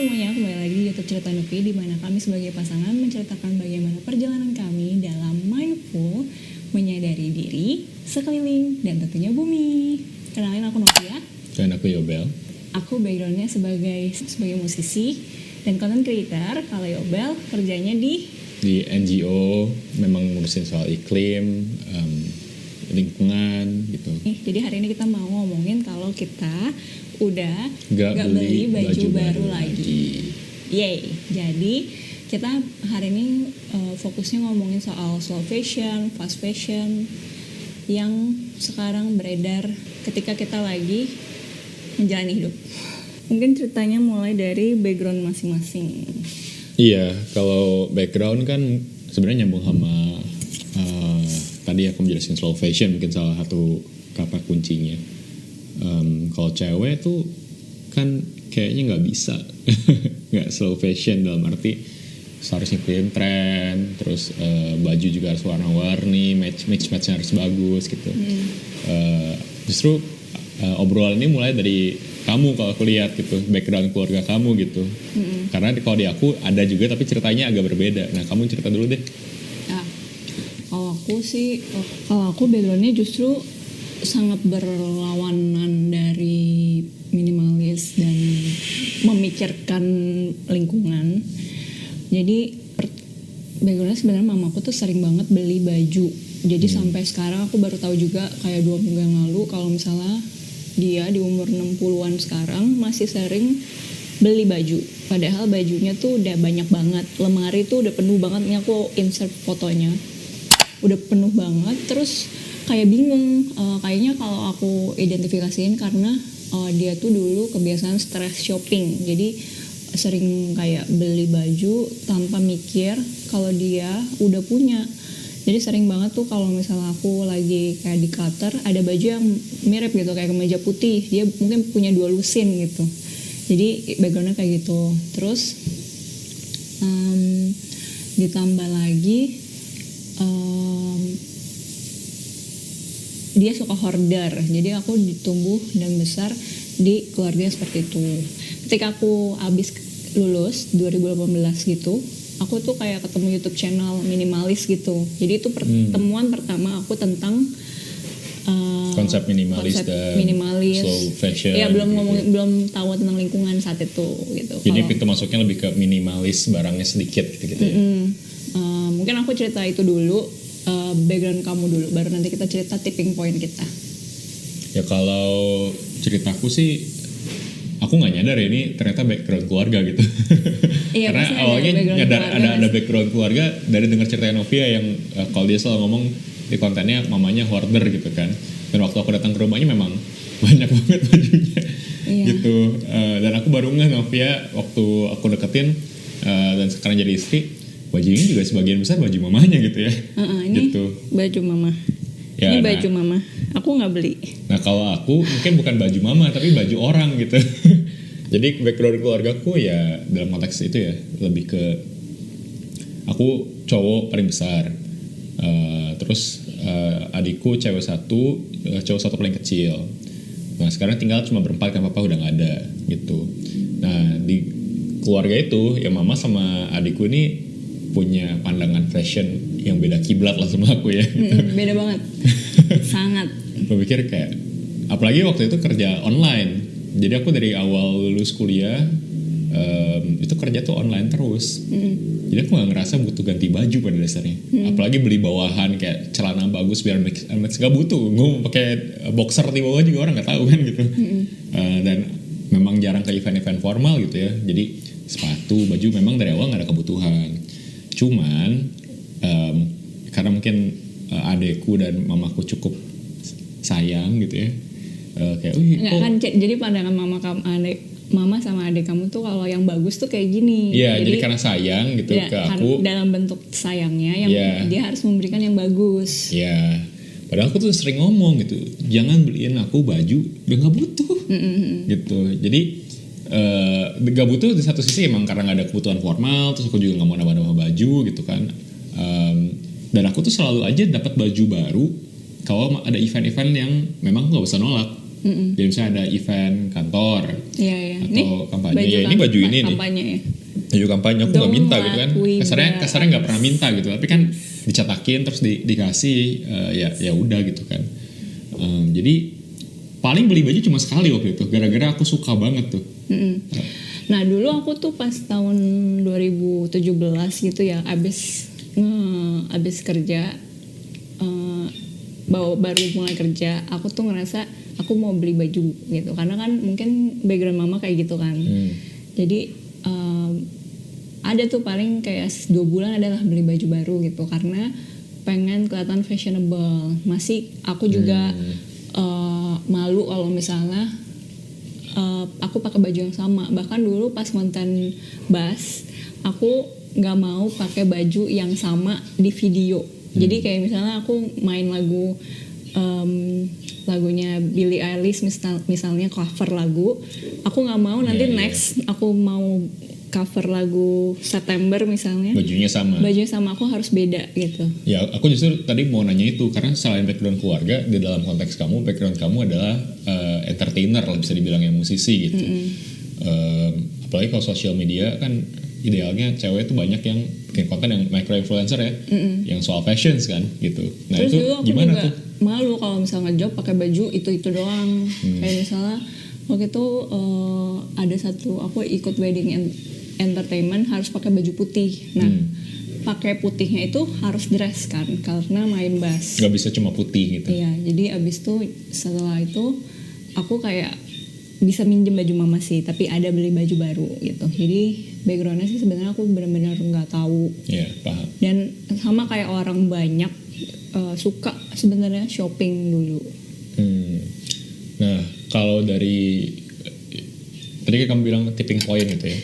semuanya, kembali lagi di YouTube Cerita Nupi, di mana kami sebagai pasangan menceritakan bagaimana perjalanan kami dalam mindful, menyadari diri, sekeliling, dan tentunya bumi. Kenalin, aku Novia. Dan aku Yobel. Aku backgroundnya sebagai musisi dan content creator. Kalau Yobel kerjanya di NGO, memang ngurusin soal iklim, lingkungan gitu. Jadi hari ini kita mau ngomongin kalau kita udah Gak beli baju baru lagi. Yeay. Jadi kita hari ini fokusnya ngomongin soal slow fashion, fast fashion yang sekarang beredar ketika kita lagi menjalani hidup. Mungkin ceritanya mulai dari background masing-masing. Iya, kalau background kan sebenarnya nyambung sama tadi aku menjelasin slow fashion, mungkin salah satu kata kuncinya. Kalau cewek tuh kan kayaknya nggak bisa, nggak slow fashion dalam arti harus ngikutin tren, terus baju juga harus warna-warni, match-matchnya harus bagus gitu. Justru obrolan ini mulai dari kamu kalau aku lihat gitu, background keluarga kamu gitu. Karena kalau di aku ada juga tapi ceritanya agak berbeda. Nah kamu cerita dulu deh. Nah, kalau aku backgroundnya justru sangat berlawanan dari minimalis dan memikirkan lingkungan. Jadi backgroundnya sebenarnya mamaku tuh sering banget beli baju. Jadi sampai sekarang aku baru tahu juga kayak 2 minggu yang lalu kalau misalnya dia di umur 60-an sekarang masih sering beli baju. Padahal bajunya tuh udah banyak banget. Lemari tuh udah penuh banget. Ini aku insert fotonya. Udah penuh banget. Terus kayak bingung. Kayaknya kalau aku identifikasiin karena dia tuh dulu kebiasaan stress shopping. Jadi sering kayak beli baju tanpa mikir kalau dia udah punya. Jadi sering banget tuh kalau misalnya aku lagi kayak di Qatar ada baju yang mirip gitu kayak kemeja putih, dia mungkin punya 2 lusin gitu. Jadi backgroundnya kayak gitu. Terus ditambah lagi dia suka hoarder. Jadi aku ditumbuh dan besar di keluarga seperti itu. Ketika aku habis lulus 2018 gitu, aku tuh kayak ketemu YouTube channel minimalis gitu. Jadi itu pertemuan pertama aku tentang konsep minimalis dan slow fashion. Iya, belum gitu. belum tahu tentang lingkungan saat itu gitu. Jadi pintu masuknya lebih ke minimalis, barangnya sedikit gitu ya. Mungkin aku cerita itu dulu, background kamu dulu, baru nanti kita cerita tipping point kita. Ya kalau ceritaku sih, aku nggak nyadar ya ini ternyata background keluarga gitu. Iya, karena awalnya nyadar ada background keluarga dari dengar cerita Novia yang kalau dia selalu ngomong di kontennya mamanya hoarder gitu kan. Dan waktu aku datang ke rumahnya memang banyak banget bajunya gitu. Dan aku baru ngeh Novia waktu aku deketin dan sekarang jadi istri, bajunya juga sebagian besar baju mamanya gitu ya. Ini gitu. Baju mama. Ya, ini baju mama. Aku nggak beli. Nah kalau aku mungkin bukan baju mama tapi baju orang gitu. Jadi background keluargaku ya dalam konteks itu ya lebih ke aku cowok paling besar. Terus adikku cewek satu, cowok satu paling kecil. Nah sekarang tinggal cuma berempat kan, papa udah nggak ada gitu. Nah di keluarga itu ya mama sama adikku ini punya pandangan fashion yang beda kiblat lah sama aku ya. Beda banget. Sangat. Gue pikir kayak apalagi waktu itu kerja online. Jadi aku dari awal lulus kuliah itu kerja tuh online terus. Jadi aku gak ngerasa butuh ganti baju pada dasarnya. Apalagi beli bawahan kayak celana bagus biar mix gak butuh. Gue pakai boxer di bawah juga orang gak tahu kan gitu. Dan memang jarang ke event-event formal gitu ya. Jadi sepatu, baju memang dari awal gak ada kebutuhan. Cuman karena mungkin adekku dan mamaku cukup sayang gitu ya. Kayak kan jadi pandangan mama sama adik kamu tuh kalau yang bagus tuh kayak gini. Iya, jadi karena sayang gitu ya, ke aku. Dalam bentuk sayangnya yang dia harus memberikan yang bagus. Iya. Padahal aku tuh sering ngomong gitu, jangan beliin aku baju udah nggak butuh. Gitu. Jadi gak butuh di satu sisi emang karena gak ada kebutuhan formal, terus aku juga gak mau nambah-nambah baju gitu kan. Dan aku tuh selalu aja dapat baju baru kalau ada event-event yang memang gak bisa nolak. Jadi misalnya ada event kantor Iya, iya. atau kampanye, ya ini baju ini nih. Kampanye ya. Baju kampanye aku nggak minta gitu kan. Don't Kasarnya nggak pernah minta gitu, tapi kan dicetakin terus dikasih, ya udah gitu kan. Jadi paling beli baju cuma sekali waktu itu, gara-gara aku suka banget tuh. Nah dulu aku tuh pas tahun 2017 gitu ya, abis kerja, baru mulai kerja, aku tuh ngerasa aku mau beli baju gitu, karena kan mungkin background mama kayak gitu kan. Jadi ada tuh paling kayak 2 bulan adalah beli baju baru gitu, karena pengen kelihatan fashionable. Masih aku juga malu kalau misalnya aku pakai baju yang sama. Bahkan dulu pas konten bass, aku nggak mau pakai baju yang sama di video. Jadi kayak misalnya aku main lagunya Billie Eilish misalnya cover lagu, aku nggak mau nanti next aku mau cover lagu September misalnya, bajunya sama, aku harus beda gitu. Ya aku justru tadi mau nanya itu, karena selain background keluarga, di dalam konteks kamu, background kamu adalah entertainer lah, bisa dibilang yang musisi gitu. Apalagi kalau social media kan idealnya cewek itu banyak yang bikin konten yang micro influencer ya, yang soal fashions kan gitu. Nah terus itu dulu aku gimana juga tuh? malu kalau misalnya job pakai baju itu doang. Kayak misalnya waktu itu ada satu aku ikut wedding entertainment harus pakai baju putih. Nah pakai putihnya itu harus dress kan, karena main bass. Gak bisa cuma putih gitu. Iya, jadi abis itu setelah itu aku kayak bisa minjem baju mama sih, tapi ada beli baju baru gitu. Jadi backgroundnya sih sebenarnya aku benar-benar nggak tahu. Iya, paham. Dan sama kayak orang banyak suka sebenarnya shopping dulu. Nah kalau dari tadi kan kamu bilang tipping point gitu ya.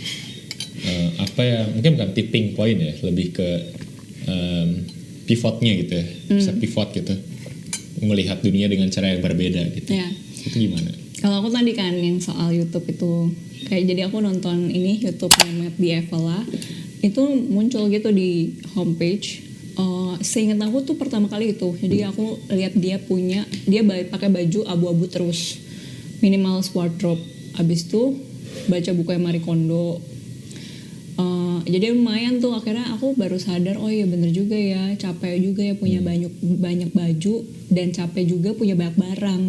Apa ya, mungkin bukan tipping point ya, lebih ke pivotnya gitu ya, bisa pivot gitu, melihat dunia dengan cara yang berbeda gitu. Ya. Itu gimana? Kalau aku tadi kan yang soal YouTube itu, kayak jadi aku nonton ini YouTube-nya Matt D'Avella, itu muncul gitu di homepage. Seingat aku tuh pertama kali itu, jadi aku lihat dia pakai baju abu-abu terus, minimal wardrobe. Abis itu baca bukunya Marie Kondo. Jadi lumayan tuh, akhirnya aku baru sadar, oh iya bener juga ya, capek juga ya punya banyak baju, dan capek juga punya banyak barang.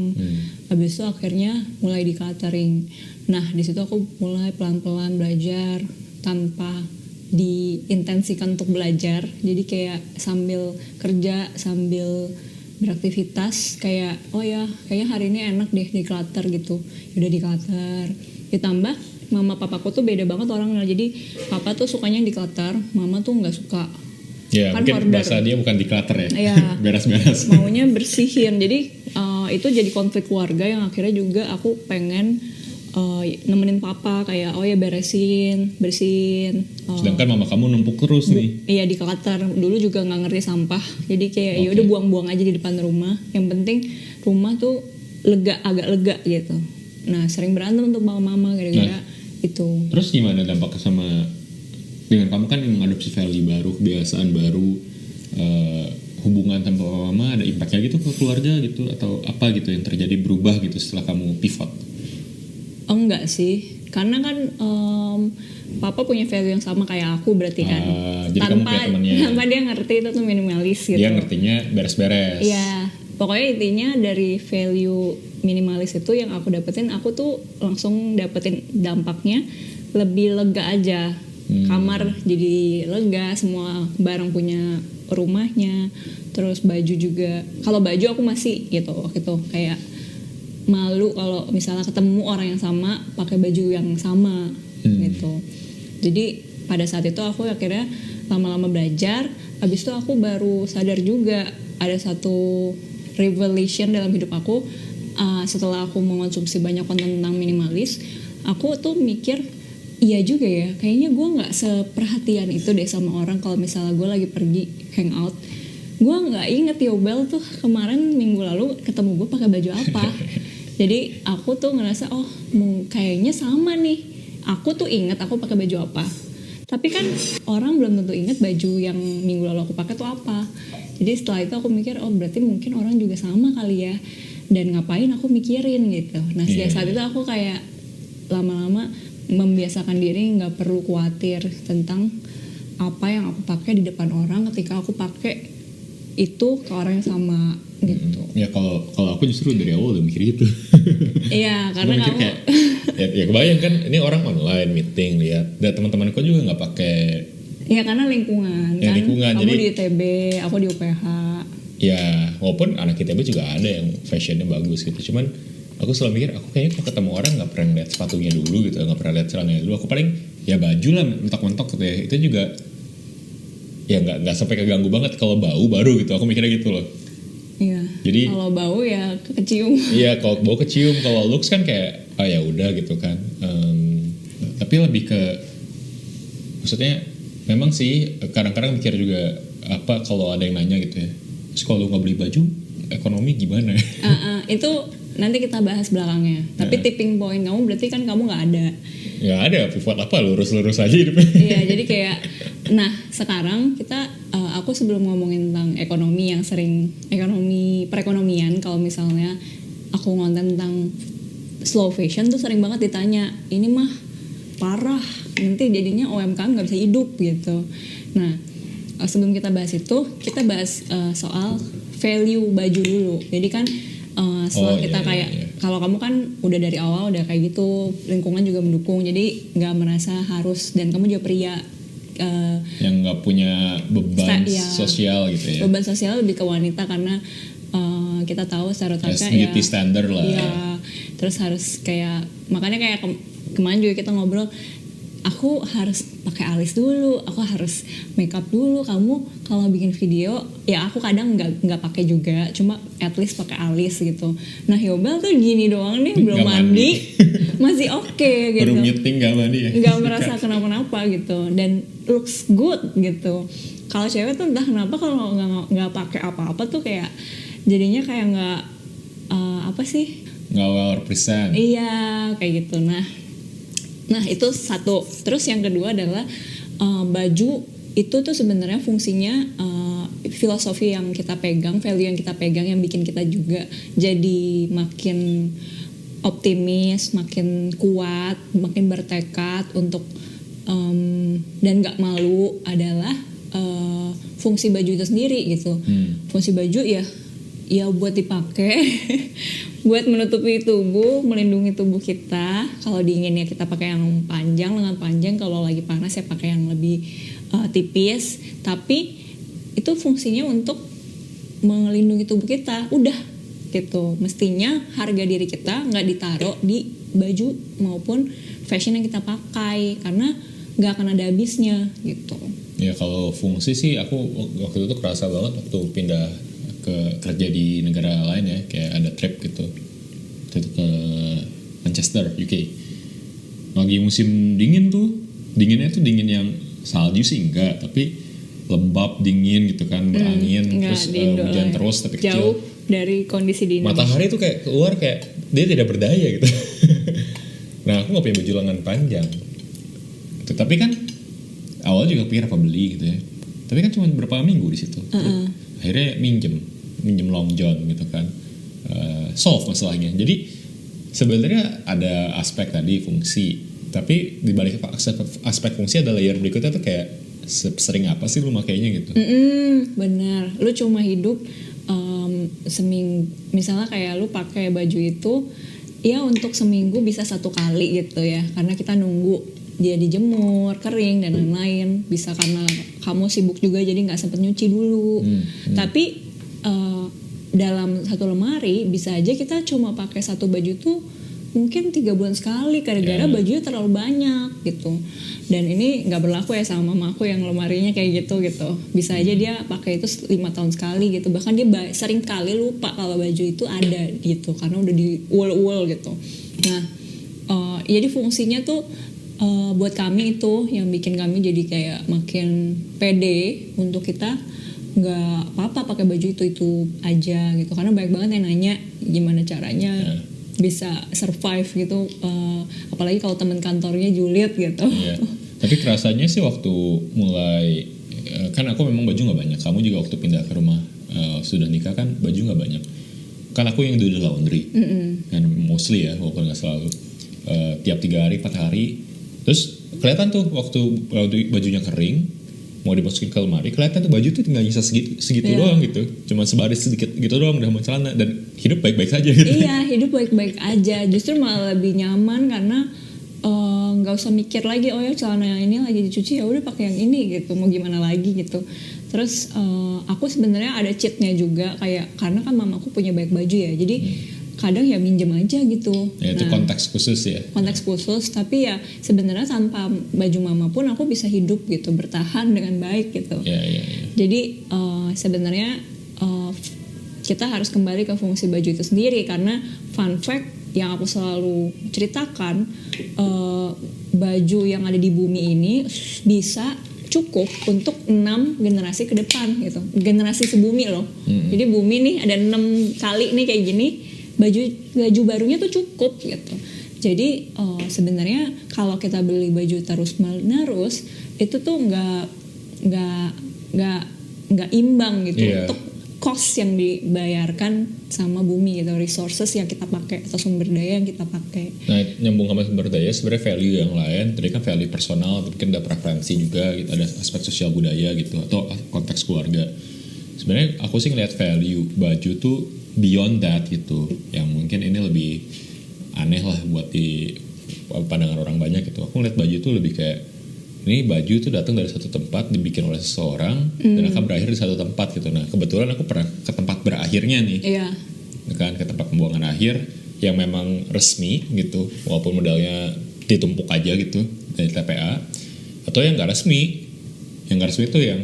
Habis itu akhirnya mulai di catering. Nah di situ aku mulai pelan-pelan belajar tanpa diintensikan untuk belajar. Jadi kayak sambil kerja, sambil beraktivitas, kayak oh ya kayaknya hari ini enak deh di clutter gitu. Udah di clutter. Ditambah mama papaku tuh beda banget orangnya. Jadi papa tuh sukanya yang di clutter, mama tuh nggak suka. Ya kan mungkin order. bahasa dia bukan di clutter ya, ya beres-beres. Maunya bersihin. Jadi itu jadi konflik keluarga yang akhirnya juga aku pengen nemenin papa, kayak oh ya bersihin. Sedangkan mama kamu numpuk terus nih. Iya di clutter. Dulu juga nggak ngerti sampah. Jadi kayak ya udah buang-buang aja di depan rumah. Yang penting rumah tuh agak lega gitu. Nah sering berantem untuk mama gara-gara itu. Terus gimana dampaknya sama dengan kamu kan yang mengadopsi value baru, kebiasaan baru, hubungan sama mama, ada impactnya gitu ke keluarga gitu, atau apa gitu yang terjadi berubah gitu setelah kamu pivot? Enggak sih, karena kan papa punya value yang sama kayak aku berarti kan. Jadi kamu punya temennya. Tanpa dia ngerti itu tuh minimalis gitu. Dia ngertinya beres-beres. Iya, pokoknya intinya dari value minimalis itu yang aku dapetin, aku tuh langsung dapetin dampaknya lebih lega aja. Kamar jadi lega, semua barang punya rumahnya, terus baju juga. Kalau baju aku masih gitu waktu itu kayak malu kalau misalnya ketemu orang yang sama pakai baju yang sama gitu. Jadi pada saat itu aku akhirnya lama-lama belajar. Habis itu aku baru sadar juga ada satu revelation dalam hidup aku. Setelah aku mengonsumsi banyak konten tentang minimalis, aku tuh mikir iya juga ya, kayaknya gue nggak seperhatian itu deh sama orang. Kalau misalnya gue lagi pergi hangout, gue nggak inget Yobel tuh kemarin minggu lalu ketemu gue pakai baju apa. Jadi aku tuh ngerasa kayaknya sama nih. Aku tuh inget aku pakai baju apa. Tapi kan orang belum tentu inget baju yang minggu lalu aku pakai tuh apa. Jadi setelah itu aku mikir berarti mungkin orang juga sama kali ya. dan ngapain aku mikirin gitu. Nah sejak Iya, saat iya. itu aku kayak lama-lama membiasakan diri nggak perlu khawatir tentang apa yang aku pakai di depan orang ketika aku pakai itu ke orang yang sama gitu. Ya kalau aku justru dari awal udah mikir gitu. Iya, Gue karena mikir kamu kayak ya kebayang kan ini orang online meeting lihat, dan teman-temanku juga nggak pakai. ya karena lingkungan Ya, kan. lingkungan, Kamu jadi- di ITB, aku di UPH. Ya walaupun anak ITB juga ada yang fashionnya bagus gitu, cuman aku selalu mikir aku kayaknya kalau ketemu orang nggak pernah lihat sepatunya dulu gitu, nggak pernah lihat celananya dulu. Aku paling ya baju lah mentok-mentok gitu ya, itu juga ya nggak sampai keganggu banget. Kalau bau baru gitu, aku mikirnya gitu loh. Iya. Jadi- kalau bau ya kecium. Iya, kalau bau kecium, kalau looks kan kayak ya udah gitu kan. Tapi lebih ke maksudnya memang sih kadang-kadang mikir juga apa kalau ada yang nanya gitu ya. Terus kalau lu nggak beli baju ekonomi gimana? Itu nanti kita bahas belakangnya. Tapi tipping point kamu berarti kan kamu nggak ada. Nggak ada, pivot apa lurus-lurus aja hidupnya. Iya, jadi kayak nah sekarang kita aku sebelum ngomongin tentang ekonomi yang sering perekonomian, kalau misalnya aku ngonten tentang slow fashion tuh sering banget ditanya, ini mah parah, nanti jadinya UMKM nggak bisa hidup gitu. Nah sebelum kita bahas itu, kita bahas soal value baju dulu. Jadi kan setelah kita kayak kalau kamu kan udah dari awal udah kayak gitu, lingkungan juga mendukung, jadi nggak merasa harus, dan kamu juga pria Yang nggak punya beban Iya. sosial gitu ya. beban sosial lebih ke wanita karena kita tahu stereotipnya ya Beauty standard lah. iya, terus harus kayak makanya kayak kemarin juga kita ngobrol, aku harus pakai alis dulu, aku harus makeup dulu. Kamu kalau bikin video ya aku kadang nggak pakai juga, cuma at least pakai alis gitu. Nah Yobel tuh gini doang nih, belum Nggak mandi masih oke gitu, Baru meeting nggak mandi ya. nggak merasa kenapa-napa gitu, dan looks good gitu. Kalau cewek tuh entah kenapa kalau nggak pakai apa-apa tuh kayak jadinya kayak nggak apa sih, Nggak well represent. iya kayak gitu. Nah itu satu. Terus yang kedua adalah baju itu tuh sebenarnya fungsinya filosofi yang kita pegang, value yang kita pegang, yang bikin kita juga jadi makin optimis, makin kuat, makin bertekad untuk dan nggak malu adalah fungsi baju itu sendiri gitu. Fungsi baju ya buat dipakai, buat menutupi tubuh, melindungi tubuh kita. Kalau dingin ya kita pakai yang panjang, lengan panjang. Kalau lagi panas ya pakai yang lebih tipis. Tapi itu fungsinya untuk melindungi tubuh kita. Udah gitu. Mestinya harga diri kita nggak ditaruh di baju maupun fashion yang kita pakai, karena nggak akan ada habisnya gitu. Ya kalau fungsi sih aku waktu itu kerasa banget waktu pindah ke kerja di negara lain ya, kayak ada trip gitu. Itu ke Manchester, UK. Lagi musim dingin tuh, dinginnya tuh dingin yang salju sih enggak, tapi lembab dingin gitu kan, berangin, Nggak terus di Indo hujan lah. terus tapi Jauh kecil. dari kondisi di Indonesia. Matahari tuh kayak keluar kayak dia tidak berdaya gitu. Nah aku nggak punya baju lengan panjang. Gitu. Tapi kan awal juga pikir apa beli gitu ya. Tapi kan cuma berapa minggu di situ. Akhirnya minjem long john gitu kan. Solve masalahnya. Jadi sebenarnya ada aspek tadi fungsi, tapi di balik aspek fungsi ada layer berikutnya tuh kayak sering apa sih lu makainya gitu. Bener, lu cuma hidup seminggu, misalnya kayak lu pakai baju itu ya untuk seminggu bisa 1 kali gitu ya, karena kita nunggu dia dijemur, kering dan lain-lain. Bisa karena kamu sibuk juga jadi nggak sempet nyuci dulu. Tapi dalam satu lemari bisa aja kita cuma pakai satu baju tuh mungkin 3 bulan sekali, gara-gara bajunya terlalu banyak gitu. Dan ini nggak berlaku ya sama mamaku yang lemarinya kayak gitu. Bisa aja dia pakai itu 5 tahun sekali gitu. Bahkan dia sering kali lupa kalau baju itu ada gitu, karena udah di uol gitu. Nah jadi fungsinya tuh buat kami itu yang bikin kami jadi kayak makin pede untuk kita nggak apa-apa pakai baju itu aja gitu, karena banyak banget yang nanya gimana caranya bisa survive gitu, apalagi kalau teman kantornya julid gitu. Tapi kerasanya sih waktu mulai kan aku memang baju nggak banyak, kamu juga waktu pindah ke rumah sudah nikah kan baju nggak banyak. kan aku yang do the laundry, kan mostly ya, walaupun nggak selalu. Tiap 3 hari 4 hari, terus kelihatan tuh waktu bajunya kering mau dimasukin ke lemari, kelihatan tuh baju tuh tinggal nyisa segitu doang gitu, cuma sebaris sedikit gitu doang udah mau celana, dan hidup baik-baik saja gitu. Iya, hidup baik-baik aja, justru malah lebih nyaman karena nggak usah mikir lagi, oh ya celana yang ini lagi dicuci, ya udah pakai yang ini gitu, mau gimana lagi gitu. Terus aku sebenarnya ada cheatnya juga, kayak karena kan mamaku punya banyak baju ya, jadi kadang ya minjem aja gitu. Ya, itu konteks khusus ya. Konteks khusus, tapi ya sebenarnya tanpa baju mama pun aku bisa hidup gitu, bertahan dengan baik gitu. Ya. Jadi sebenarnya kita harus kembali ke fungsi baju itu sendiri, karena fun fact yang aku selalu ceritakan, baju yang ada di bumi ini bisa cukup untuk 6 generasi ke depan gitu, generasi sebumi loh. Jadi bumi nih ada 6 kali nih kayak gini, baju barunya tuh cukup gitu. Jadi sebenarnya kalau kita beli baju terus menerus itu tuh nggak imbang gitu untuk cost yang dibayarkan sama bumi gitu, resources yang kita pakai atau sumber daya yang kita pakai. Nah, nyambung sama sumber daya sebenarnya value yang lain. Tadi kan value personal, mungkin ada preferensi juga gitu, ada aspek sosial budaya gitu, atau konteks keluarga. Sebenarnya aku sih ngelihat value baju tuh beyond that gitu, yang mungkin ini lebih aneh lah buat di pandangan orang banyak gitu. Aku ngeliat baju tuh lebih kayak, ini baju tuh datang dari satu tempat, dibikin oleh seseorang dan akan berakhir di satu tempat gitu. Nah, kebetulan aku pernah ke tempat berakhirnya nih, kan, ke tempat pembuangan akhir yang memang resmi gitu, walaupun modalnya ditumpuk aja gitu dari TPA, atau yang nggak resmi. Yang nggak resmi tuh yang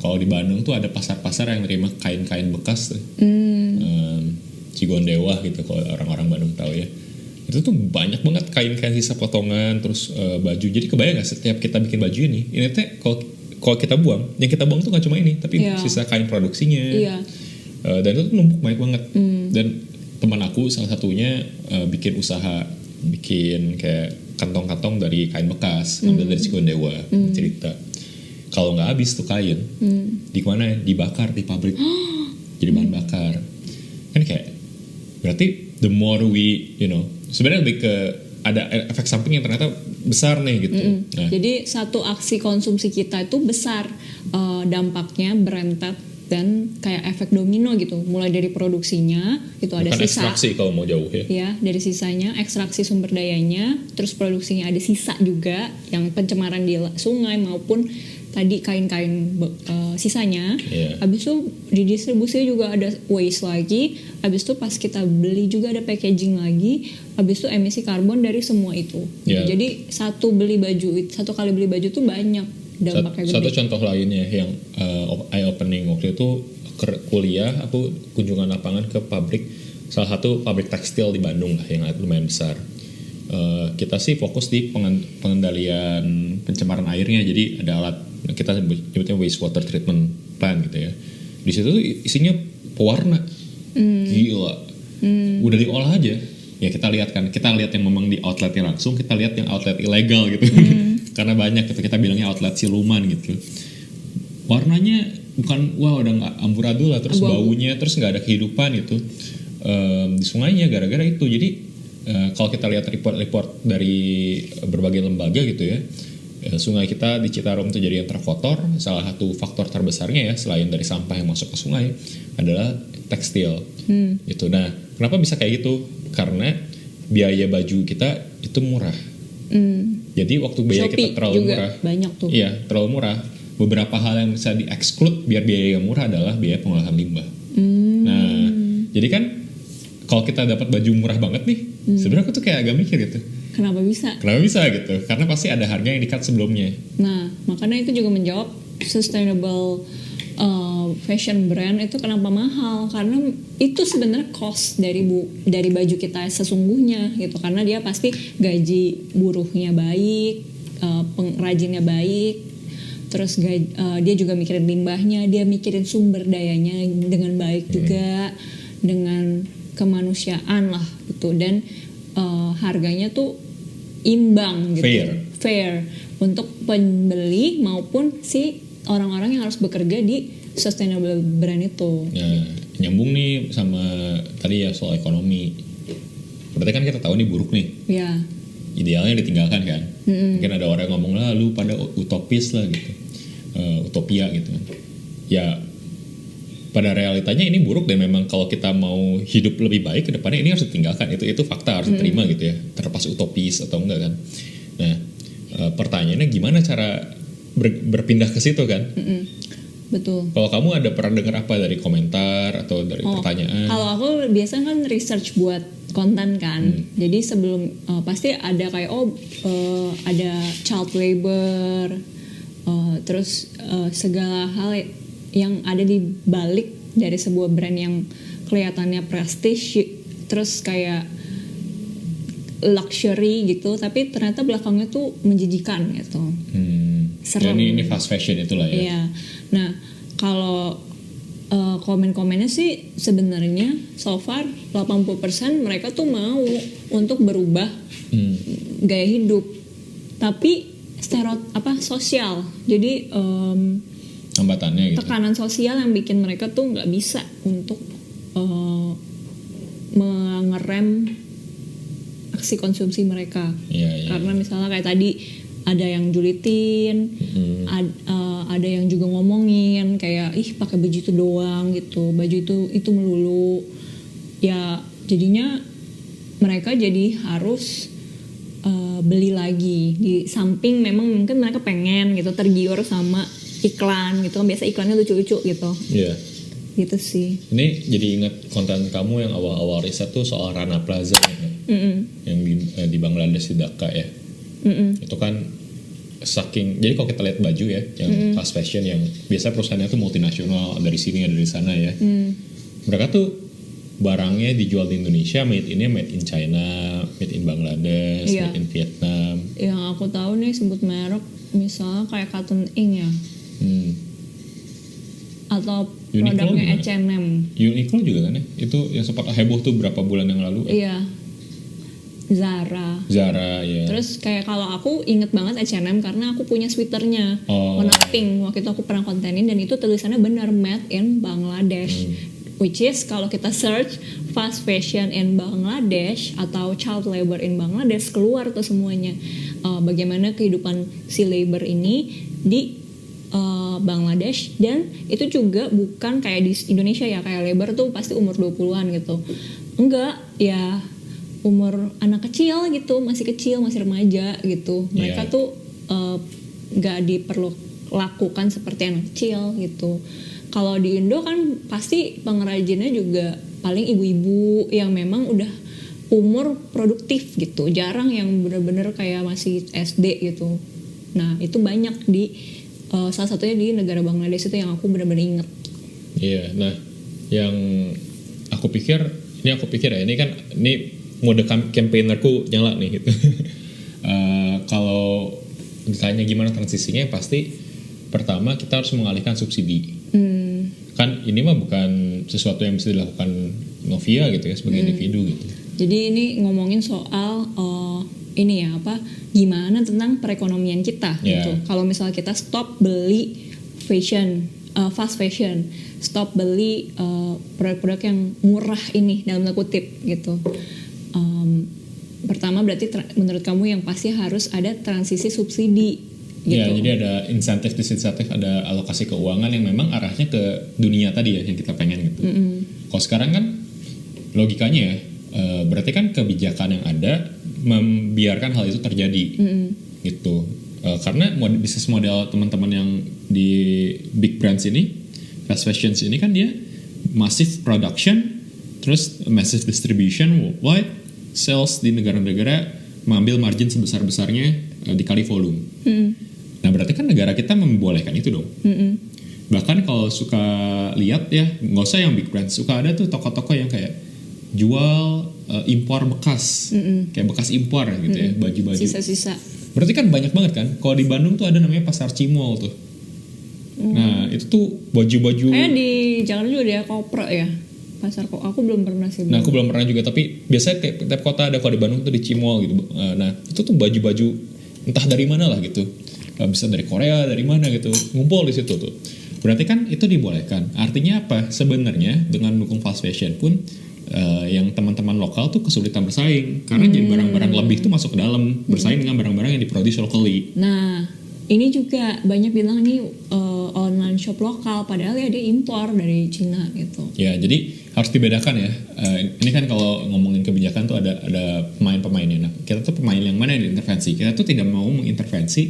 kalau di Bandung tuh ada pasar-pasar yang nerima kain-kain bekas tuh, Cigondewa gitu kalau orang-orang Bandung tahu ya. Itu tuh banyak banget kain-kain sisa potongan, terus baju. Jadi kebayang gak setiap kita bikin baju ini teh kalau kita buang, yang kita buang tuh gak cuma ini, tapi sisa kain produksinya. Dan itu tuh numpuk banyak banget. Dan teman aku salah satunya bikin usaha, bikin kayak kantong-kantong dari kain bekas, ambil dari Cigondewa, cerita. Kalau nggak habis tuh kain, di mana? Dibakar di pabrik, jadi bahan bakar. Kan kayak berarti the more we, sebenarnya lebih ke ada efek samping yang ternyata besar nih gitu. Nah, jadi satu aksi konsumsi kita itu besar dampaknya, berentet dan kayak efek domino gitu. Mulai dari produksinya itu ada sisa. Ekstraksi kalau mau jauh ya. Ya, dari sisanya, ekstraksi sumber dayanya, terus produksinya ada sisa juga yang pencemaran di sungai maupun tadi kain-kain sisanya. Habis itu didistribusi juga ada waste lagi. Habis itu pas kita beli juga ada packaging lagi. Habis itu emisi karbon dari semua itu. Jadi satu kali beli baju tuh banyak dampaknya gede. Satu contoh lainnya yang eye opening waktu itu kuliah, aku kunjungan lapangan ke pabrik, salah satu pabrik tekstil di Bandung lah yang lumayan besar. Kita sih fokus di pengendalian pencemaran airnya. Jadi ada alat, kita sebutnya wastewater treatment plant gitu ya. Di situ tuh isinya pewarna, gila. Udah diolah aja. Ya kita lihat yang memang di outletnya langsung, kita lihat yang outlet ilegal gitu. Karena banyak gitu, kita bilangnya outlet siluman gitu. Warnanya bukan udah nggak amburadul lah, terus baunya, terus nggak ada kehidupan gitu di sungainya gara-gara itu. Jadi kalau kita lihat report dari berbagai lembaga gitu ya, sungai kita di Citarum itu jadi yang terkotor. Salah satu faktor terbesarnya ya, selain dari sampah yang masuk ke sungai, adalah tekstil gitu. Nah, kenapa bisa kayak gitu? Karena biaya baju kita itu murah. Jadi waktu biaya Shopee kita terlalu juga murah, banyak tuh. Iya, terlalu murah. Beberapa hal yang bisa di-exclude biar biaya yang murah adalah biaya pengolahan limbah. Nah, jadi kan kalau kita dapat baju murah banget nih, sebenarnya aku tuh kayak agak mikir gitu. Kenapa bisa gitu? Karena pasti ada harga yang di-cut sebelumnya. Nah, makanya itu juga menjawab sustainable fashion brand itu kenapa mahal, karena itu sebenarnya cost dari baju kita sesungguhnya gitu, karena dia pasti gaji buruhnya baik, pengrajinnya baik, terus dia juga mikirin limbahnya, dia mikirin sumber dayanya dengan baik juga, dengan kemanusiaan lah gitu, dan harganya tuh imbang gitu, fair untuk pembeli maupun si orang-orang yang harus bekerja di sustainable brand itu. Nah, nyambung nih sama tadi ya soal ekonomi. Berarti kan kita tahu nih buruk nih. Ya. Idealnya ditinggalkan kan. Mungkin ada orang yang ngomong lah lu pada utopis lah gitu. Utopia gitu kan. Ya pada realitanya ini buruk dan memang kalau kita mau hidup lebih baik ke depannya ini harus ditinggalkan. Itu fakta harus diterima gitu ya. Terlepas utopis atau enggak kan. Nah, pertanyaannya gimana cara berpindah ke situ kan? Betul. Kalau kamu ada pernah dengar apa dari komentar atau dari pertanyaan? Kalau aku biasanya kan research buat konten kan. Jadi sebelum pasti ada kayak ada child labor, terus segala hal yang ada di balik dari sebuah brand yang kelihatannya prestige, terus kayak luxury gitu, tapi ternyata belakangnya tuh menjijikan gitu. Serem. Ini fast fashion itulah ya. Iya. Nah, kalau komen-komennya sih sebenarnya so far 80% mereka tuh mau untuk berubah gaya hidup. Tapi sosial. Jadi hambatannya gitu. Tekanan sosial yang bikin mereka tuh nggak bisa untuk mengerem aksi konsumsi mereka. Karena misalnya kayak tadi ada yang julitin, ada yang juga ngomongin kayak pakai baju itu doang gitu, baju itu melulu. Ya jadinya mereka jadi harus beli lagi. Di samping memang mungkin mereka pengen gitu tergiur sama iklan gitu kan, biasa iklannya lucu-lucu gitu. Iya. Gitu sih. Ini jadi ingat konten kamu yang awal-awal riset tuh soal Rana Plaza yang di Bangladesh di Dhaka ya. Itu kan jadi kalau kita lihat baju ya yang fast fashion yang biasa perusahaannya tuh multinasional, dari sini ada dari sana ya. Mereka tuh barangnya dijual di Indonesia, made in China, made in Bangladesh, made in Vietnam. Yang aku tahu nih sebut merek misalnya kayak Cotton Ink ya. Atau Uniqlo produknya gimana? H&M. Uniqlo juga kan ya? Itu yang sempat heboh tuh berapa bulan yang lalu. Iya. Zara ya. Terus kayak kalau aku inget banget H&M karena aku punya sweaternya warna pink. Waktu itu aku pernah kontenin dan itu tulisannya benar made in Bangladesh. Which is kalau kita search fast fashion in Bangladesh atau child labor in Bangladesh, keluar tuh semuanya. Bagaimana kehidupan si labor ini di Bangladesh, dan itu juga bukan kayak di Indonesia ya, kayak labor tuh pasti umur 20-an gitu. Enggak, ya umur anak kecil gitu, masih kecil, masih remaja gitu. Mereka tuh gak diperlakukan seperti anak kecil gitu. Kalau di Indo kan pasti pengrajinnya juga paling ibu-ibu yang memang udah umur produktif gitu. Jarang yang bener-bener kayak masih SD gitu. Nah itu banyak di salah satunya di negara Bangladesh itu yang aku bener-bener inget. Iya, nah yang aku pikir ya ini mode campaignerku nyala nih gitu. Kalau ditanya gimana transisinya, pasti pertama kita harus mengalihkan subsidi. Kan ini mah bukan sesuatu yang bisa dilakukan Novia gitu ya sebagai individu gitu. Jadi ini ngomongin soal gimana tentang perekonomian kita gitu. Kalau misalnya kita stop beli fast fashion, stop beli produk-produk yang murah ini dalam tanda kutip gitu. Pertama berarti menurut kamu yang pasti harus ada transisi subsidi. Gitu. Ya, jadi ada insentif, disinsentif, ada alokasi keuangan yang memang arahnya ke dunia tadi ya yang kita pengen gitu. Kalau sekarang kan logikanya ya, berarti kan kebijakan yang ada membiarkan hal itu terjadi gitu. Karena bisnis model teman-teman yang di big brands ini, fast fashion ini kan dia massive production, terus massive distribution worldwide, sales di negara-negara mengambil margin sebesar-besarnya dikali volume. Nah berarti kan negara kita membolehkan itu dong. Bahkan kalau suka lihat ya, nggak usah yang big brand, suka ada tuh toko-toko yang kayak jual impor bekas, kayak bekas impor gitu ya, baju-baju. Sisa-sisa. Berarti kan banyak banget kan. Kalau di Bandung tuh ada namanya Pasar Cimol tuh. Nah itu tuh baju-baju. Kayak di Jakarta juga ada Kopra ya. Pasar kok aku belum pernah sih. Nah aku belum pernah juga, tapi biasanya tiap kota ada. Kalau di Bandung tuh di Cimol gitu. Nah itu tuh baju-baju entah dari mana lah gitu. Bisa dari Korea, dari mana gitu, ngumpul di situ tuh. Berarti kan itu dibolehkan. Artinya apa? Sebenarnya dengan dukung fast fashion pun yang teman-teman lokal tuh kesulitan bersaing karena jadi barang-barang lebih tuh masuk ke dalam bersaing dengan barang-barang yang diproduksi locally. Nah, ini juga banyak bilang nih online shop lokal, padahal ya dia impor dari Cina gitu. Ya, jadi harus dibedakan ya. Ini kan kalau ngomongin kebijakan tuh ada pemain-pemainnya. Nah, kita tuh pemain yang mana yang diintervensi? Kita tuh tidak mau mengintervensi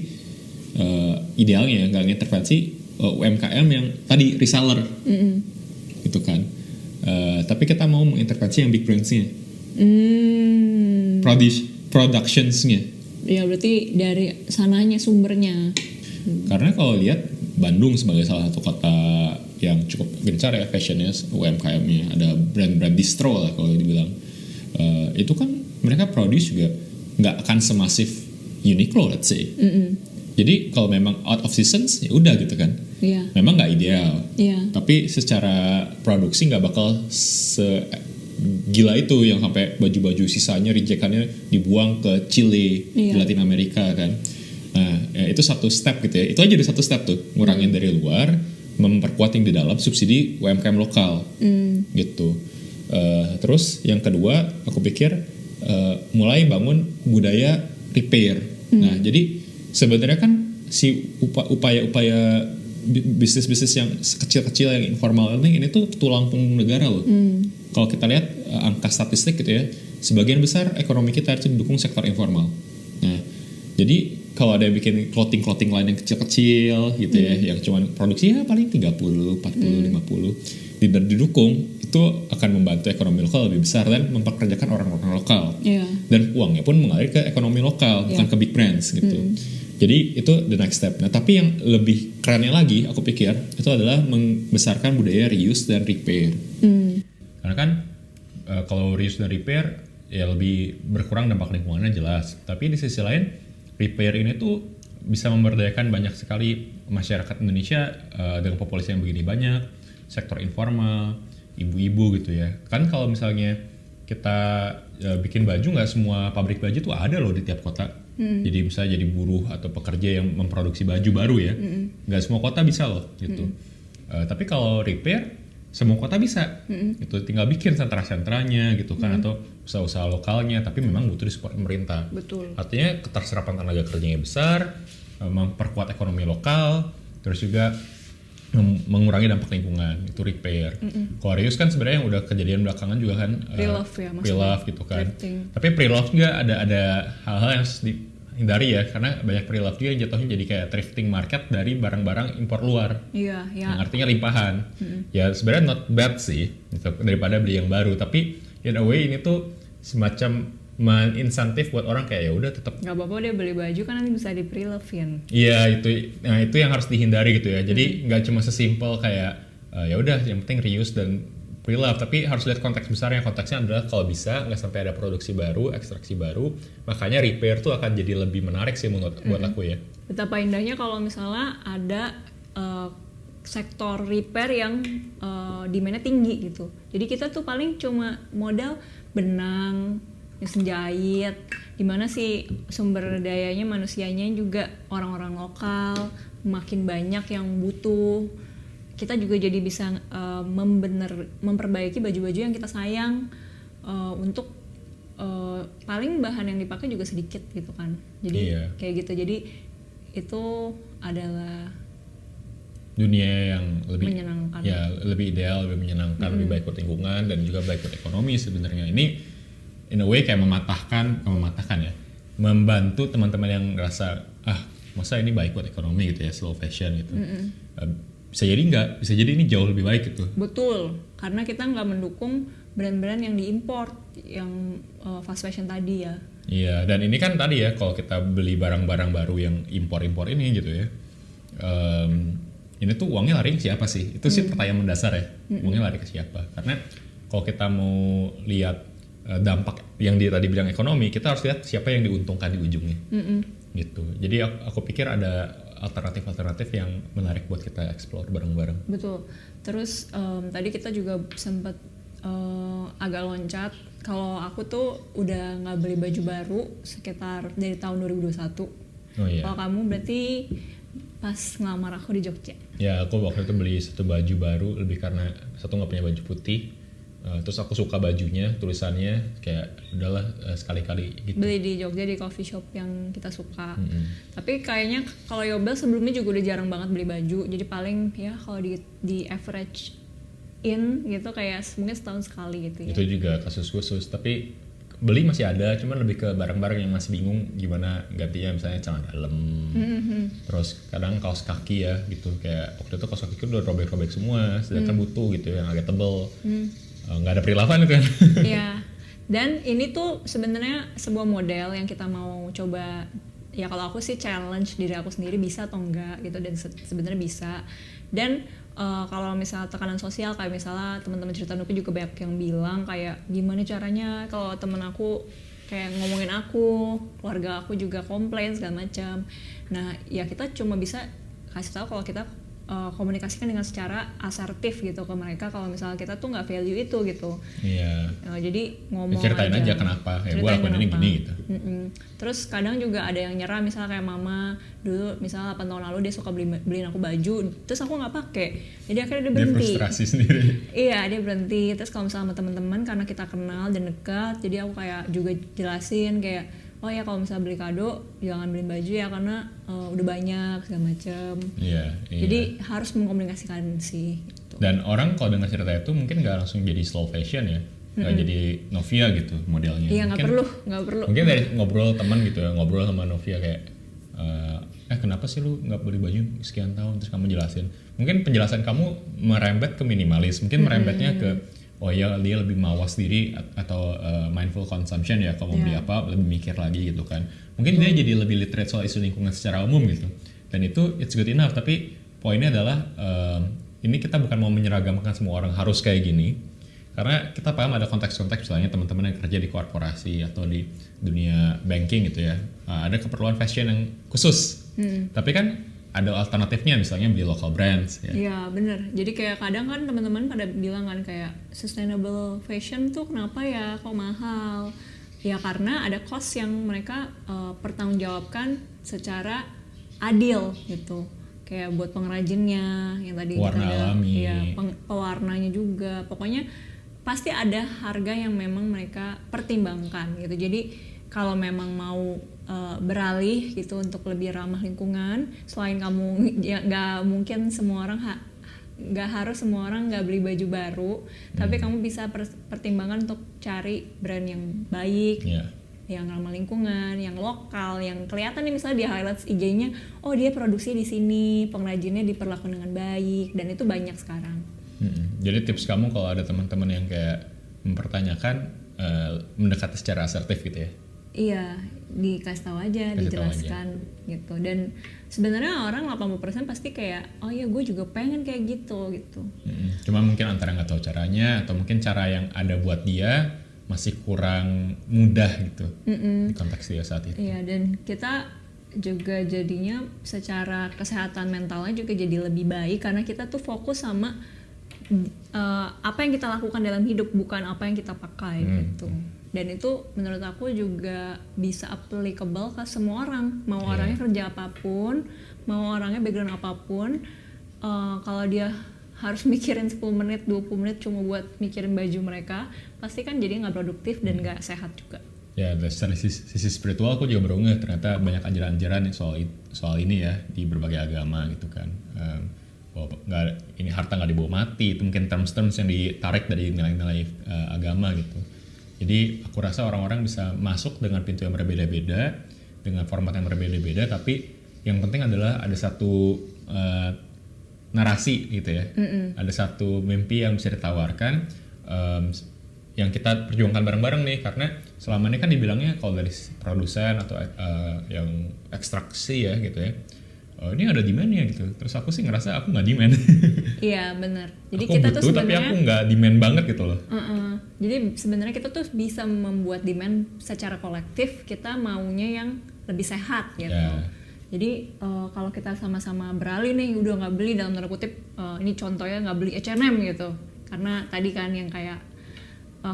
idealnya, nggak mengintervensi UMKM yang tadi reseller, gitu kan. Tapi kita mau mengintervensi yang big brands-nya, productions-nya. Ya berarti dari sananya sumbernya. Karena kalau lihat Bandung sebagai salah satu kota yang cukup gencar ya fashionnya, UMKM-nya, ada brand-brand distro lah kalau dibilang. Itu kan mereka produce juga nggak akan semasif Uniqlo, let's say. Jadi kalau memang out of seasons ya udah gitu kan. Iya. Memang nggak ideal. Iya. Tapi secara produksi nggak bakal gila itu yang sampai baju-baju sisanya rejectannya dibuang ke Chile di Latin Amerika kan. Nah ya itu satu step gitu ya. Itu aja jadi satu step tuh, ngurangin dari luar, memperkuat yang di dalam, subsidi UMKM lokal gitu. Terus yang kedua aku pikir mulai bangun budaya repair. Nah jadi sebenarnya kan si upaya-upaya bisnis-bisnis yang kecil-kecil yang informal ini tuh tulang punggung negara loh. Kalau kita lihat angka statistik gitu ya, sebagian besar ekonomi kita itu didukung sektor informal. Nah, jadi kalau ada yang bikin clothing line yang kecil-kecil gitu ya, yang cuma produksi ya paling 30, 40, 50 didukung, itu akan membantu ekonomi lokal lebih besar dan mempekerjakan orang-orang lokal. Dan uangnya pun mengalir ke ekonomi lokal, bukan ke big brands gitu. Jadi itu the next step. Nah tapi yang lebih kerennya lagi aku pikir itu adalah membesarkan budaya reuse dan repair. Karena kan kalau reuse dan repair ya lebih berkurang dampak lingkungannya jelas. Tapi di sisi lain repair ini tuh bisa memberdayakan banyak sekali masyarakat Indonesia dengan populasi yang begini banyak, sektor informal, ibu-ibu gitu ya. Kan kalau misalnya kita bikin baju, nggak semua pabrik baju tuh ada loh di tiap kota. Jadi bisa jadi buruh atau pekerja yang memproduksi baju baru ya. Nggak semua kota bisa loh gitu. Tapi kalau repair semua kota bisa. Itu tinggal bikin sentra-sentranya gitu kan, atau usaha-usaha lokalnya, tapi memang butuh disupport pemerintah. Betul. Artinya keterserapan tenaga kerjanya besar, memperkuat ekonomi lokal, terus juga mengurangi dampak lingkungan, itu repair. Kalau reuse kan sebenarnya yang udah kejadian belakangan juga kan, Pre-love ya maksudnya. Pre-love gitu kan. Thrifting. Tapi Tapi pre-love juga ada hal-hal yang harus dihindari ya, karena banyak pre-love juga yang jatuhnya jadi kayak thrifting market dari barang-barang impor luar. Iya, ya. Yang artinya limpahan. Ya sebenarnya not bad sih gitu, daripada beli yang baru, tapi in a way ini tuh semacam insentif buat orang kayak ya udah tetap. Nggak apa-apa dia beli baju kan nanti bisa di pre-love-in. Iya itu yang harus dihindari gitu ya. Jadi nggak cuma sesimpel kayak ya udah yang penting reuse dan pre-love, tapi harus lihat konteks besarnya. Konteksnya adalah kalau bisa nggak sampai ada produksi baru, ekstraksi baru, makanya repair tuh akan jadi lebih menarik sih menurut buat aku ya. Betapa indahnya kalau misalnya ada sektor repair yang demand-nya tinggi gitu. Jadi kita tuh paling cuma modal benang, mesin jahit, dimana sih sumber dayanya manusianya juga orang-orang lokal, makin banyak yang butuh. Kita juga jadi bisa memperbaiki baju-baju yang kita sayang, untuk paling bahan yang dipakai juga sedikit gitu kan. Jadi kayak gitu. Jadi itu adalah dunia yang lebih menyenangkan. Ya lebih ideal, lebih menyenangkan, lebih baik buat lingkungan dan juga baik buat ekonomi sebenarnya. Ini in a way kayak mematahkan ya, membantu teman-teman yang ngerasa masa ini baik buat ekonomi gitu ya, slow fashion gitu. Bisa jadi enggak, bisa jadi ini jauh lebih baik gitu. Betul, karena kita nggak mendukung brand-brand yang diimport, yang fast fashion tadi ya. Iya, dan ini kan tadi ya, kalau kita beli barang-barang baru yang impor-impor ini gitu ya, ini tuh uangnya lari ke siapa sih? Itu sih pertanyaan mendasar ya, uangnya lari ke siapa? Karena kalau kita mau lihat dampak yang tadi bilang ekonomi, kita harus lihat siapa yang diuntungkan di ujungnya. Gitu. Jadi aku pikir ada alternatif-alternatif yang menarik buat kita explore bareng-bareng. Betul. Terus tadi kita juga sempat agak loncat. Kalau aku tuh udah nggak beli baju baru sekitar dari tahun 2021. Oh iya. Kalau kamu berarti pas ngelamar aku di Jogja. Ya aku waktu itu beli satu baju baru lebih karena satu nggak punya baju putih. Terus aku suka bajunya, tulisannya kayak udahlah sekali-kali gitu. Beli di Jogja di coffee shop yang kita suka. Tapi kayaknya kalau Yobel sebelumnya juga udah jarang banget beli baju. Jadi paling ya kalau di average in gitu kayak mungkin setahun sekali gitu ya. Itu juga kasus khusus. Tapi beli masih ada, cuman lebih ke barang-barang yang masih bingung gimana gantinya, misalnya celana dalam. Terus kadang kaos kaki ya gitu, kayak waktu itu kaos kaki udah robek-robek semua, sedangkan butuh gitu yang agak tebel. Nggak ada perilavan itu kan. Iya. Dan ini tuh sebenarnya sebuah model yang kita mau coba, ya kalau aku sih challenge diri aku sendiri bisa atau enggak gitu, dan sebenarnya bisa. Dan kalau misalnya tekanan sosial kayak misalnya teman-teman cerita Nupi juga banyak yang bilang kayak gimana caranya kalau temen aku kayak ngomongin aku, keluarga aku juga komplain segala macam. Nah ya kita cuma bisa kasih tahu kalau kita komunikasikan dengan secara asertif gitu ke mereka kalau misalnya kita tuh nggak value itu gitu. Iya. Jadi ngomong ceritain aja kenapa ya gue lakuin ini gini gitu. Terus kadang juga ada yang nyerah, misalnya kayak mama dulu misalnya 8 tahun lalu dia suka beliin aku baju, terus aku nggak pakai, jadi akhirnya dia berhenti. Dia frustrasi sendiri. Iya dia berhenti. Terus kalau misalnya sama teman-teman karena kita kenal dan dekat, jadi aku kayak juga jelasin kayak oh ya kalau misalnya beli kado jangan beli baju ya karena udah banyak segala macam. Iya. Jadi harus mengkomunikasikan sih. Gitu. Dan orang kalau dengar cerita itu mungkin nggak langsung jadi slow fashion ya, nggak jadi Novia gitu modelnya. Iya nggak perlu. Mungkin dari ngobrol teman gitu ya, ngobrol sama Novia kayak kenapa sih lu nggak beli baju sekian tahun, terus kamu jelasin. Mungkin penjelasan kamu merembet ke minimalis, mungkin merembetnya ke oh ya dia lebih mawas diri atau mindful consumption ya, kalau mau beli apa lebih mikir lagi gitu kan. Mungkin dia jadi lebih literate soal isu lingkungan secara umum gitu, dan itu it's good enough. Tapi poinnya adalah ini kita bukan mau menyeragamkan semua orang harus kayak gini, karena kita paham ada konteks-konteks misalnya teman-teman yang kerja di korporasi atau di dunia banking gitu ya, ada keperluan fashion yang khusus. Tapi kan ada alternatifnya, misalnya beli local brands ya. Iya bener, jadi kayak kadang kan teman-teman pada bilang kan kayak sustainable fashion tuh kenapa ya kok mahal. Ya karena ada cost yang mereka pertanggungjawabkan secara adil gitu, kayak buat pengrajinnya yang tadi warna alami, ya pewarnanya juga, pokoknya pasti ada harga yang memang mereka pertimbangkan gitu. Jadi kalau memang mau beralih gitu untuk lebih ramah lingkungan, selain kamu nggak mungkin semua orang nggak harus semua orang nggak beli baju baru, tapi kamu bisa pertimbangkan untuk cari brand yang baik, yang ramah lingkungan, yang lokal, yang kelihatan nih misalnya di highlights IG-nya, oh dia produksi di sini, pengrajinnya diperlakukan dengan baik, dan itu banyak sekarang. Jadi tips kamu kalau ada teman-teman yang kayak mempertanyakan mendekati secara asertif gitu ya? Iya, dikasih tahu aja, dijelaskan gitu. Dan sebenarnya orang 80% pasti kayak, oh ya gue juga pengen kayak gitu. Cuma mungkin antara nggak tahu caranya, atau mungkin cara yang ada buat dia masih kurang mudah gitu di konteks dia saat itu. Iya, dan kita juga jadinya secara kesehatan mentalnya juga jadi lebih baik karena kita tuh fokus sama apa yang kita lakukan dalam hidup, bukan apa yang kita pakai gitu. Dan itu menurut aku juga bisa applicable ke semua orang, mau orangnya kerja apapun, mau orangnya background apapun, kalau dia harus mikirin 10 menit, 20 menit cuma buat mikirin baju mereka, pasti kan jadi nggak produktif dan nggak sehat juga. Ya, dari sisi spiritual aku juga baru ngeh ternyata banyak ajaran-ajaran soal ini ya di berbagai agama gitu kan. Ini harta nggak dibawa mati, itu mungkin terms-terms yang ditarik dari nilai-nilai agama gitu. Jadi aku rasa orang-orang bisa masuk dengan pintu yang berbeda-beda, dengan format yang berbeda-beda, tapi yang penting adalah ada satu narasi gitu ya, ada satu mimpi yang bisa ditawarkan, yang kita perjuangkan bareng-bareng nih, karena selama ini kan dibilangnya kalau dari produsen atau yang ekstraksi ya gitu ya, ini ada demand-nya gitu. Terus aku sih ngerasa aku nggak demand. Iya benar. Jadi aku kita butuh, tuh sebenarnya, tapi aku nggak demand banget gitu loh. Jadi sebenarnya kita tuh bisa membuat demand secara kolektif. Kita maunya yang lebih sehat gitu. Jadi kalau kita sama-sama beralih nih, udah nggak beli dalam tanda kutip, ini contohnya nggak beli H&M gitu. Karena tadi kan yang kayak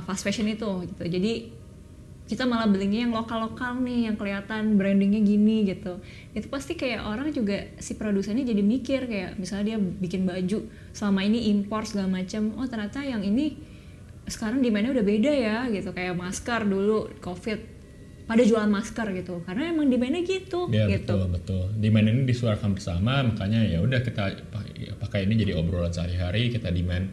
fast fashion itu gitu. Jadi kita malah belinya yang lokal-lokal nih, yang kelihatan brandingnya gini gitu. Itu pasti kayak orang juga, si produsennya jadi mikir kayak misalnya dia bikin baju selama ini impor segala macam, oh ternyata yang ini sekarang demandnya udah beda ya gitu. Kayak masker dulu COVID pada jualan masker gitu karena emang demandnya gitu. Ya gitu. betul. Demand ini disuarakan bersama, makanya ya udah kita pakai ini jadi obrolan sehari-hari. Kita demand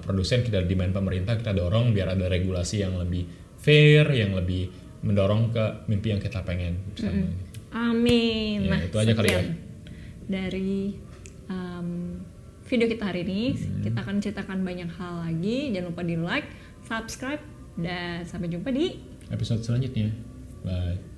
produsen, kita demand pemerintah, kita dorong biar ada regulasi yang lebih fair, yang lebih mendorong ke mimpi yang kita pengen bersama. Amin. Ya, Nah, itu aja kali ya. Dari video kita hari ini, kita akan ceritakan banyak hal lagi. Jangan lupa di like, subscribe, dan sampai jumpa di Episode selanjutnya. Bye.